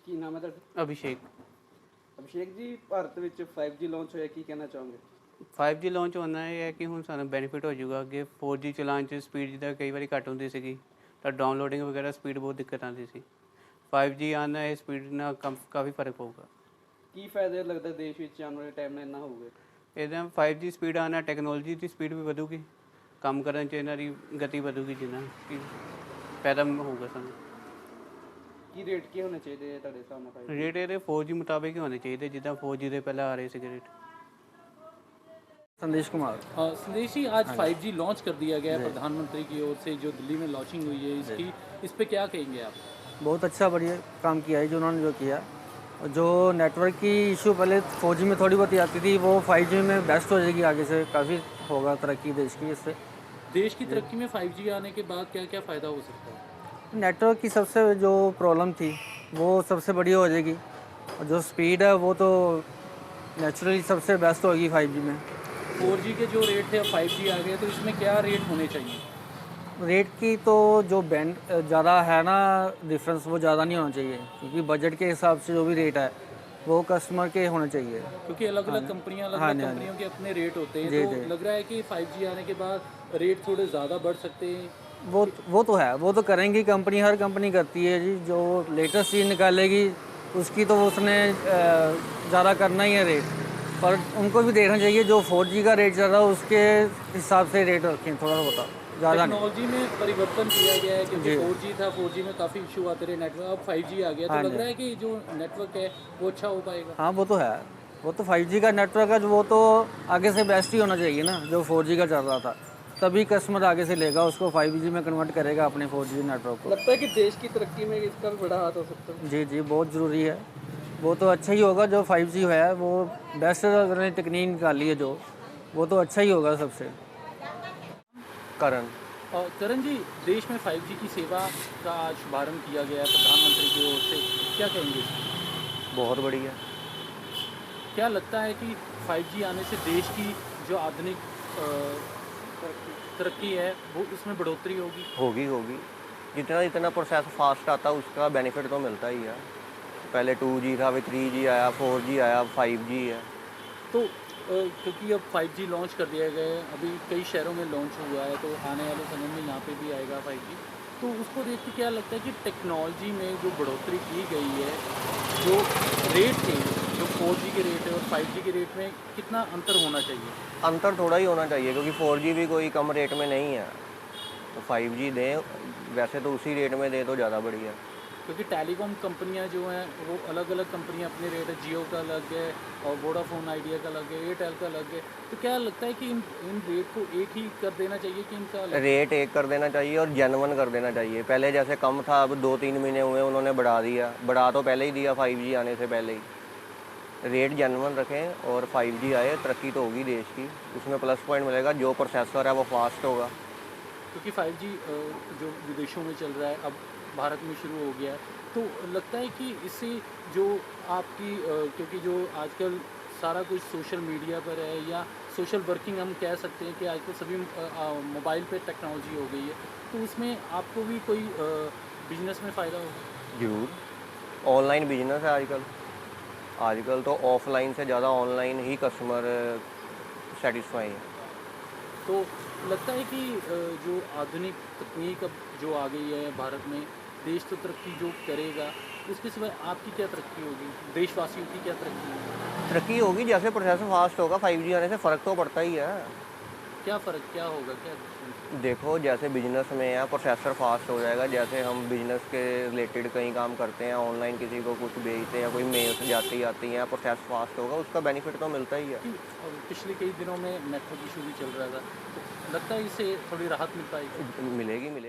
ਕੀ ਨਾਮ ਹੈ ਤੁਹਾਡਾ? ਅਭਿਸ਼ੇਕ। ਅਭਿਸ਼ੇਕ ਜੀ, ਭਾਰਤ ਵਿੱਚ 5G ਲਾਂਚ ਹੋਇਆ, ਕੀ ਕਹਿਣਾ ਚਾਹੋਗੇ? 5G ਲਾਂਚ ਹੋਣਾ ਇਹ ਹੈ ਕਿ ਹੁਣ ਸਾਨੂੰ ਬੈਨੀਫਿਟ ਹੋ ਜਾਊਗਾ। ਅੱਗੇ 4G ਚਲਾਉਣ 'ਚ ਸਪੀਡ ਜਿੱਦਾਂ ਕਈ ਵਾਰੀ ਘੱਟ ਹੁੰਦੀ ਸੀਗੀ ਤਾਂ ਡਾਊਨਲੋਡਿੰਗ ਵਗੈਰਾ ਸਪੀਡ ਬਹੁਤ ਦਿੱਕਤ ਆਉਂਦੀ ਸੀ। 5G ਆਉਣਾ ਇਹ ਸਪੀਡ ਨਾਲ ਕਾਫੀ ਫਰਕ ਪਊਗਾ। ਕੀ ਫਾਇਦੇ ਲੱਗਦਾ ਦੇਸ਼ ਵਿੱਚ ਆਉਣ ਵਾਲੇ ਟਾਈਮ ਨਾਲ ਇੰਨਾ ਹੋਊਗਾ? ਇਹਦਾ 5G ਸਪੀਡ ਆਉਣਾ ਟੈਕਨੋਲੋਜੀ ਦੀ ਸਪੀਡ ਵੀ ਵਧੂਗੀ, ਕੰਮ ਕਰਨ 'ਚ ਇਹਨਾਂ ਦੀ ਗਤੀ ਵਧੂਗੀ, ਜਿੰਨਾ ਕਿ ਫਾਇਦਾ ਹੋਊਗਾ ਸਾਨੂੰ। ਕੀ ਰੇਟ ਕੀ ਹੋਣੇ ਚਾਹੀਦੇ ਤੁਹਾਡੇ ਹਿਸਾਬ ਨਾਲ 5G? ਰੇਟ ਇਹਦੇ 4G ਮੁਤਾबिक ਹੀ ਹੋਣੇ ਚਾਹੀਦੇ ਜਿੱਦਾਂ 4G ਦੇ ਪਹਿਲਾਂ ਆ ਰਹੇ ਸੀਗੇ ਰੇਟ। संदेश कुमार। संदेश जी, आज 5G लॉन्च कर दिया गया है प्रधानमंत्री की ओर से, जो दिल्ली में लॉन्चिंग हुई है इसकी, इस पे क्या कहेंगे आप? बहुत अच्छा बढ़िया काम किया है जो उन्होंने जो किया। जो नेटवर्क की इशू पहले 4G में थोड़ी बहुत आती थी, वो 5G में बेस्ट हो जाएगी। आगे से काफ़ी होगा तरक्की देश की इससे। देश की तरक्की में 5G आने के बाद क्या क्या फ़ायदा हो सकता है? नेटवर्क की सबसे जो प्रॉब्लम थी वो सबसे बढ़िया हो जाएगी, और जो स्पीड है वो तो नेचुरली सबसे बेस्ट होगी 5G में। 4G के जो रेट थे अब 5G आ गए, तो इसमें क्या रेट होने चाहिए? रेट की तो जो बैंड ज़्यादा है ना, डिफरेंस वो ज़्यादा नहीं होना चाहिए, क्योंकि बजट के हिसाब से जो भी रेट है वो कस्टमर के होने चाहिए। क्योंकि अलग अलग कंपनियां, अलग अलग कंपनियों के अपने रेट होते हैं, तो लग रहा है कि 5G आने के बाद रेट थोड़े ज़्यादा बढ़ सकते हैं। वो तो है, वो तो करेंगी कंपनी, हर कंपनी करती है जी। जो लेटेस्ट चीज़ निकालेगी उसकी तो उसने ज़्यादा करना ही है रेट, पर उनको भी देखना चाहिए जो 4G का रेट चल रहा है उसके हिसाब से रेट रखें, थोड़ा होता ज़्यादा नहीं। टेक्नोलॉजी में परिवर्तन किया गया है, क्योंकि 4G था, 4G में काफ़ी इशू आते रहे नेटवर्क, अब 5G आ गया, तो लग रहा है कि जो नेटवर्क है वो अच्छा हो पाएगा। हाँ वो तो है, वो तो 5G का नेटवर्क है, वो तो आगे से बेस्ट ही होना चाहिए ना। जो 4G का चल रहा था तभी कस्टमर आगे से लेगा उसको, 5G में कन्वर्ट करेगा अपने 4G नेटवर्क को। लगता है कि देश की तरक्की में इसका भी बड़ा हाथ हो सकता है। जी जी, बहुत ज़रूरी है। वो तो अच्छा ही होगा, जो 5G है वो बेस्ट अगर टेक्निक निकाली है जो, वो तो अच्छा ही होगा सबसे। करण। और करण जी, देश में 5G की सेवा का आज शुभारंभ किया गया है प्रधानमंत्री की ओर से, क्या कहेंगे? बहुत बढ़िया। क्या लगता है कि 5G आने से देश की जो आधुनिक तरक्की है वो उसमें बढ़ोतरी होगी? होगी। जितना जितना प्रोसेस फास्ट आता है उसका बेनिफिट तो मिलता ही है। पहले 2G था, फिर 3G आया, 4G आया, 5G है। तो क्योंकि अब 5G लॉन्च कर दिया गया है, अभी कई शहरों में लॉन्च हुआ है, तो आने वाले समय में यहाँ पे भी आएगा 5G। तो उसको देख के क्या लगता है कि टेक्नोलॉजी में जो बढ़ोतरी की गई है, जो रेट थे, जो 4G के रेट है और 5G के रेट में कितना अंतर होना चाहिए? अंतर थोड़ा ही होना चाहिए, क्योंकि 4G भी कोई कम रेट में नहीं है, तो 5G दें, वैसे तो उसी रेट में दें तो ज़्यादा बढ़िया। क्योंकि टेलीकॉम कंपनियां जो हैं वो अलग अलग कंपनियां अपने रेट है, जियो का अलग है और वोडाफोन आइडिया का अलग है, एयरटेल का अलग है, तो क्या लगता है कि इन रेट को एक ही कर देना चाहिए कि इनका रेट एक कर देना चाहिए और जेन्युइन कर देना चाहिए। पहले जैसे कम था, अब 2-3 महीने हुए उन्होंने बढ़ा दिया, बढ़ा तो पहले ही दिया 5G आने से पहले ही। रेट जेन्युइन रखें और 5G आए, तरक्की तो होगी देश की, उसमें प्लस पॉइंट मिलेगा, जो प्रोसेसर है वो फास्ट होगा। क्योंकि 5G जो विदेशों में चल रहा है, अब भारत में शुरू हो गया है, तो लगता है कि इससे जो आपकी क्योंकि जो आजकल सारा कुछ सोशल मीडिया पर है या सोशल वर्किंग हम कह सकते हैं कि आजकल सभी मोबाइल पे टेक्नोलॉजी हो गई है, तो उसमें आपको भी कोई बिजनेस में फ़ायदा होगा? जरूर। ऑनलाइन बिजनेस है आजकल तो ऑफलाइन से ज़्यादा ऑनलाइन ही कस्टमर सेटिस्फाई है। तो लगता है कि जो आधुनिक तकनीक अब जो आ गई है भारत में, देश तो तरक्की जो करेगा, उसके सिवाय आपकी क्या तरक्की होगी, देशवासियों की क्या तरक्की होगी? तरक्की होगी, जैसे प्रोसेसर फास्ट होगा 5G आने से फ़र्क तो पड़ता ही है। क्या फ़र्क क्या होगा, क्या difference? देखो, जैसे बिजनेस में है प्रोसेसर फास्ट हो जाएगा, जैसे हम बिजनेस के रिलेटेड कहीं काम करते हैं, ऑनलाइन किसी को कुछ भेजते हैं, कोई मेल्स जाती आती हैं, प्रोसेस फास्ट होगा, उसका बेनिफिट तो मिलता ही है। और पिछले कई दिनों में नेटवर्क इशू भी चल रहा था, तो लगता है इससे थोड़ी राहत मिल पाएगी? मिलेगी।